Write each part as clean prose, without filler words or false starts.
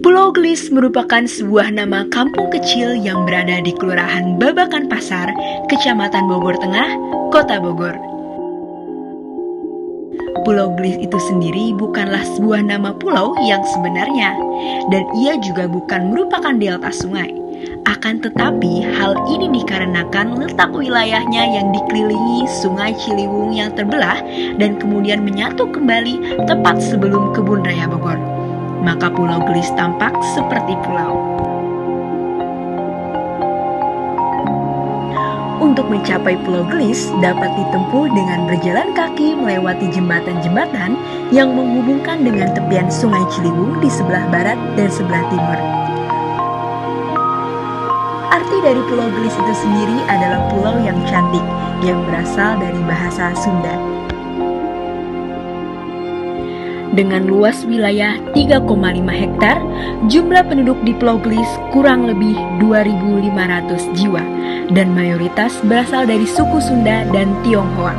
Pulau Gelis merupakan sebuah nama kampung kecil yang berada di Kelurahan Babakan Pasar, Kecamatan Bogor Tengah, Kota Bogor. Pulau Gelis itu sendiri bukanlah sebuah nama pulau yang sebenarnya, dan ia juga bukan merupakan delta sungai. Akan tetapi, hal ini dikarenakan letak wilayahnya yang dikelilingi Sungai Ciliwung yang terbelah dan kemudian menyatu kembali tepat sebelum Kebun Raya Bogor. Maka Pulau Gelis tampak seperti pulau. Untuk mencapai Pulau Gelis dapat ditempuh dengan berjalan kaki melewati jembatan-jembatan yang menghubungkan dengan tepian Sungai Ciliwung di sebelah barat dan sebelah timur. Arti dari Pulau Gelis itu sendiri adalah pulau yang cantik, yang berasal dari bahasa Sunda. Dengan luas wilayah 3,5 hektar, jumlah penduduk di Pulau Gelis kurang lebih 2.500 jiwa, dan mayoritas berasal dari suku Sunda dan Tionghoa.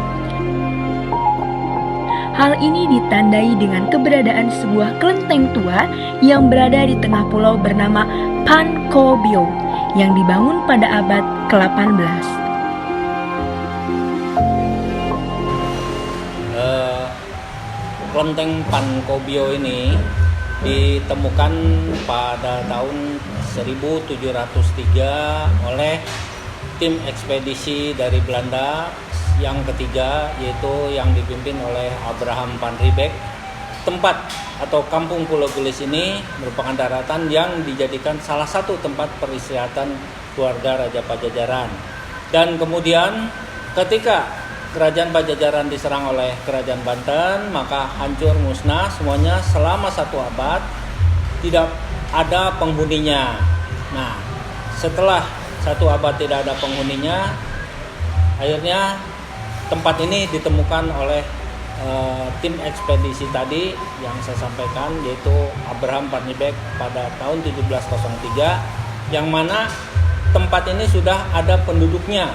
Hal ini ditandai dengan keberadaan sebuah kelenteng tua yang berada di tengah pulau bernama Pankobio, yang dibangun pada abad ke-18. Kelenteng Pankobio ini ditemukan pada tahun 1703 oleh tim ekspedisi dari Belanda yang ketiga, yaitu yang dipimpin oleh Abraham van Riebeeck. Tempat atau kampung Pulau Gelis ini merupakan daratan yang dijadikan salah satu tempat peristirahatan keluarga Raja Pajajaran. Dan kemudian ketika Kerajaan Pajajaran diserang oleh Kerajaan Banten, maka hancur musnah semuanya selama 1 abad, tidak ada penghuninya. Nah, setelah 1 abad tidak ada penghuninya, akhirnya tempat ini ditemukan oleh tim ekspedisi tadi yang saya sampaikan, yaitu Abraham van Riebeeck pada tahun 1703, yang mana tempat ini sudah ada penduduknya,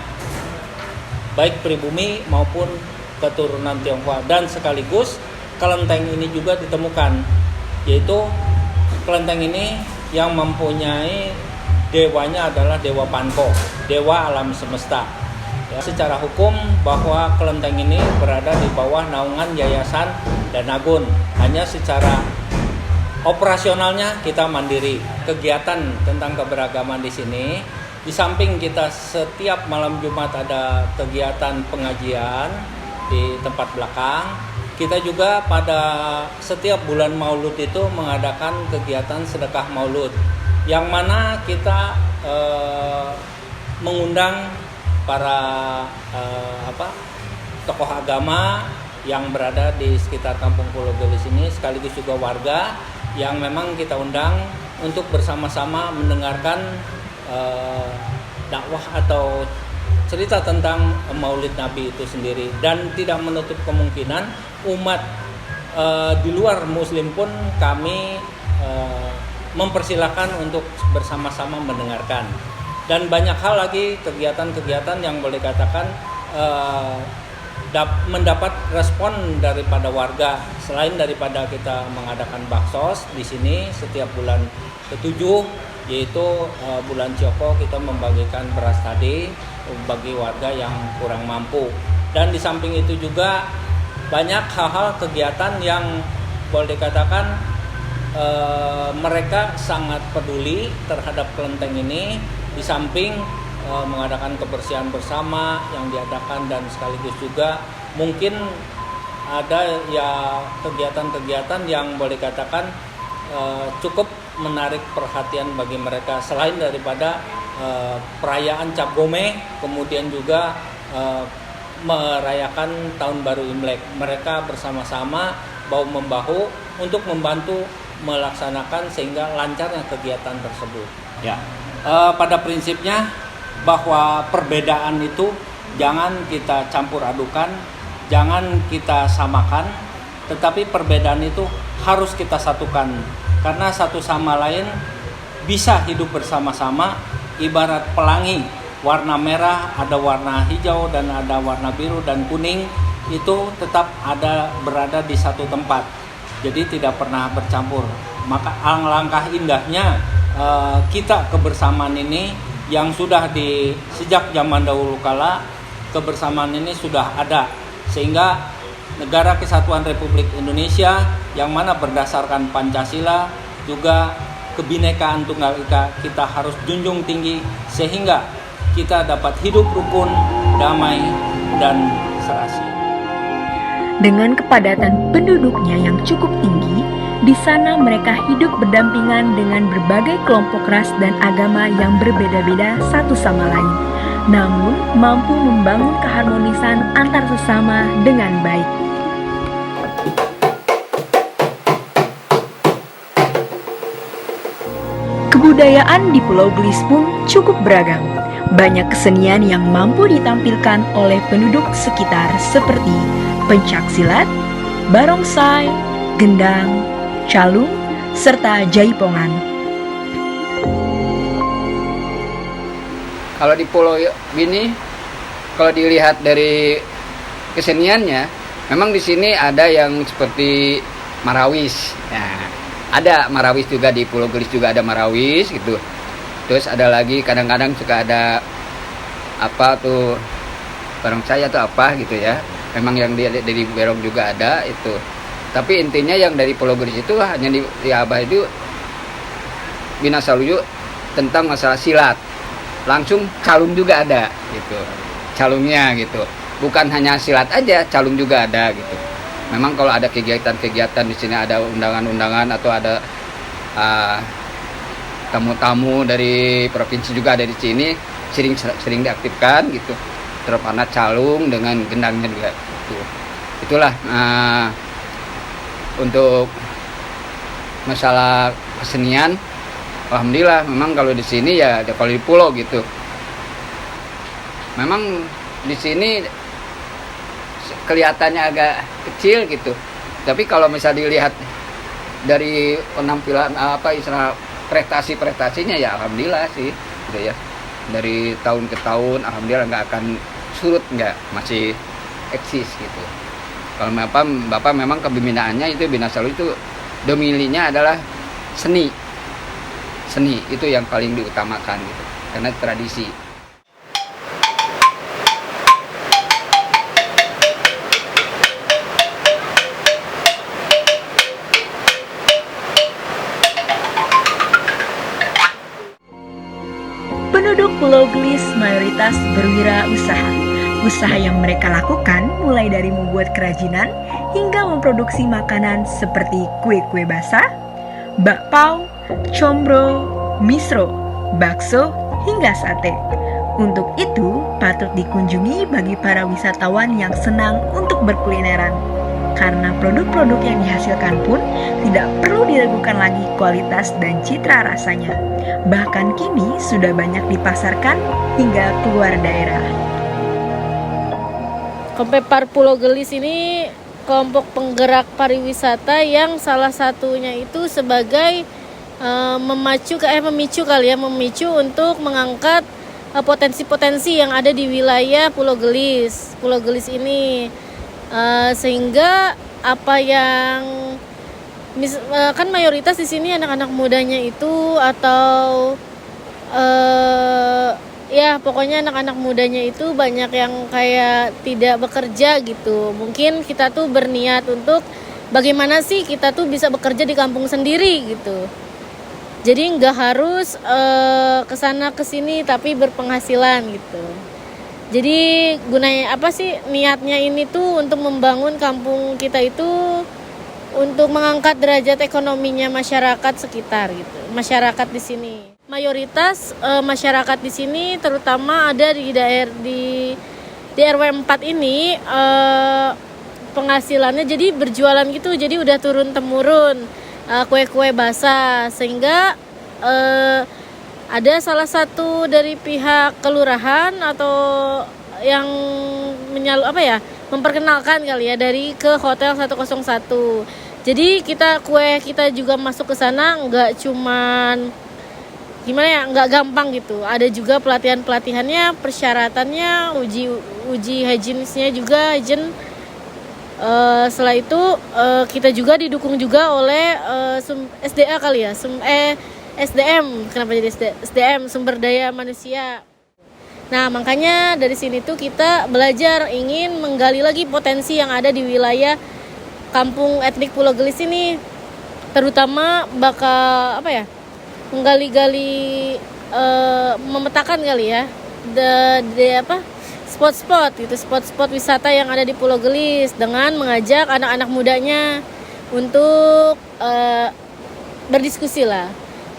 baik pribumi maupun keturunan Tionghoa, dan sekaligus kelenteng ini juga ditemukan, yaitu kelenteng ini yang mempunyai dewanya adalah Dewa Panko, dewa alam semesta. Ya, secara hukum bahwa kelenteng ini berada di bawah naungan Yayasan Danagun. Hanya secara operasionalnya kita mandiri. Kegiatan tentang keberagaman di sini, di samping kita setiap malam Jumat ada kegiatan pengajian di tempat belakang, kita juga pada setiap bulan Maulud itu mengadakan kegiatan sedekah Maulud, yang mana kita mengundang para tokoh agama yang berada di sekitar kampung Pulau Gelis ini, sekaligus juga warga yang memang kita undang untuk bersama-sama mendengarkan dakwah atau cerita tentang Maulid Nabi itu sendiri, dan tidak menutup kemungkinan umat di luar Muslim pun kami mempersilahkan untuk bersama-sama mendengarkan. Dan banyak hal lagi kegiatan-kegiatan yang boleh katakan mendapat respon daripada warga. Selain daripada kita mengadakan baksos di sini setiap bulan ke-7, yaitu bulan Cioko, kita membagikan beras tadi bagi warga yang kurang mampu. Dan di samping itu juga banyak hal-hal kegiatan yang boleh dikatakan mereka sangat peduli terhadap kelenteng ini. Di samping mengadakan kebersihan bersama yang diadakan, dan sekaligus juga mungkin ada ya kegiatan-kegiatan yang boleh katakan cukup menarik perhatian bagi mereka. Selain daripada perayaan Cap Gome, kemudian juga merayakan Tahun Baru Imlek, mereka bersama-sama bahu-membahu untuk membantu melaksanakan sehingga lancarnya kegiatan tersebut. Ya. Pada prinsipnya bahwa perbedaan itu jangan kita campur adukan, jangan kita samakan, tetapi perbedaan itu harus kita satukan, karena satu sama lain bisa hidup bersama-sama. Ibarat pelangi, warna merah, ada warna hijau, dan ada warna biru dan kuning, itu tetap berada di satu tempat, jadi tidak pernah bercampur. Maka alangkah indahnya kita kebersamaan ini yang sudah sejak zaman dahulu kala kebersamaan ini sudah ada, sehingga Negara Kesatuan Republik Indonesia yang mana berdasarkan Pancasila juga kebinekaan tunggal ika kita harus junjung tinggi sehingga kita dapat hidup rukun, damai, dan serasi. Dengan kepadatan penduduknya yang cukup tinggi, di sana mereka hidup berdampingan dengan berbagai kelompok ras dan agama yang berbeda-beda satu sama lain, namun mampu membangun keharmonisan antar sesama dengan baik. Kebudayaan di Pulau Gelis pun cukup beragam. Banyak kesenian yang mampu ditampilkan oleh penduduk sekitar seperti pencak silat, barongsai, gendang, calung, serta jaipongan. Kalau di Pulau Bini, kalau dilihat dari keseniannya, memang di sini ada yang seperti marawis. Nah, ada marawis juga di Pulau Gelis, juga ada marawis gitu. Terus ada lagi kadang-kadang suka ada apa tuh barongsai atau apa gitu ya. Memang yang dari Berong juga ada itu. Tapi intinya yang dari Pulau Gelis itu hanya di Abah itu Bina Saluyu tentang masalah silat. Langsung calung juga ada gitu. Calungnya gitu. Bukan hanya silat aja, calung juga ada gitu. Memang kalau ada kegiatan-kegiatan di sini, ada undangan-undangan atau ada tamu-tamu dari provinsi juga ada di sini, sering diaktifkan gitu. Terutama calung dengan gendangnya juga. Gitu. Itulah untuk masalah kesenian. Alhamdulillah, memang kalau di sini ya kalau di pulau gitu. Memang di sini kelihatannya agak kecil gitu, tapi kalau misalnya dilihat dari penampilan istilah prestasinya ya alhamdulillah sih gitu ya, dari tahun ke tahun alhamdulillah nggak akan surut, nggak, masih eksis gitu. Kalau bapak memang kebinaannya itu Bina Saluyu itu dominasinya adalah seni itu yang paling diutamakan gitu, karena tradisi. Penduduk Pulau Gelis mayoritas berwirausaha. Usaha yang mereka lakukan mulai dari membuat kerajinan hingga memproduksi makanan seperti kue-kue basah, bakpao, combro, misro, bakso, hingga sate. Untuk itu, patut dikunjungi bagi para wisatawan yang senang untuk berkulineran. Karena produk-produk yang dihasilkan pun tidak perlu diragukan lagi kualitas dan citra rasanya. Bahkan kini sudah banyak dipasarkan hingga keluar daerah. Kompepar Pulau Gelis ini kelompok penggerak pariwisata yang salah satunya itu sebagai memicu untuk mengangkat potensi-potensi yang ada di wilayah Pulau Gelis ini. Sehingga apa yang kan mayoritas di sini anak-anak mudanya itu atau ya pokoknya anak-anak mudanya itu banyak yang kayak tidak bekerja gitu. Mungkin kita tuh berniat untuk bagaimana sih kita tuh bisa bekerja di kampung sendiri gitu. Jadi nggak harus kesana kesini tapi berpenghasilan gitu. Jadi gunanya apa sih, niatnya ini tuh untuk membangun kampung kita itu untuk mengangkat derajat ekonominya masyarakat sekitar gitu. Masyarakat di sini. Mayoritas masyarakat di sini terutama ada di RW 4 ini penghasilannya jadi berjualan gitu. Jadi udah turun temurun kue-kue basah, sehingga ada salah satu dari pihak kelurahan atau yang memperkenalkan kali ya ke Hotel 101. Jadi kue kita juga masuk ke sana nggak cuman nggak gampang gitu. Ada juga pelatihannya, persyaratannya, uji higienisnya juga, Setelah itu kita juga didukung juga oleh SDA kali ya, SDM. Kenapa jadi SDM, sumber daya manusia. Nah, makanya dari sini tuh kita belajar ingin menggali lagi potensi yang ada di wilayah kampung etnik Pulau Gelis ini, terutama bakal menggali-gali, memetakan kali ya spot-spot gitu, spot-spot wisata yang ada di Pulau Gelis dengan mengajak anak-anak mudanya untuk berdiskusi lah,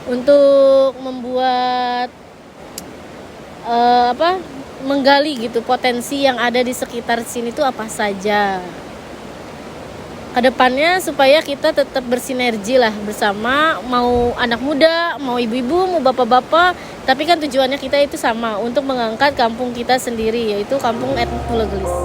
untuk membuat menggali gitu potensi yang ada di sekitar sini tuh apa saja. Kedepannya supaya kita tetap bersinergi lah bersama, mau anak muda, mau ibu-ibu, mau bapak-bapak, tapi kan tujuannya kita itu sama, untuk mengangkat kampung kita sendiri, yaitu kampung etnik Pulau Gelis.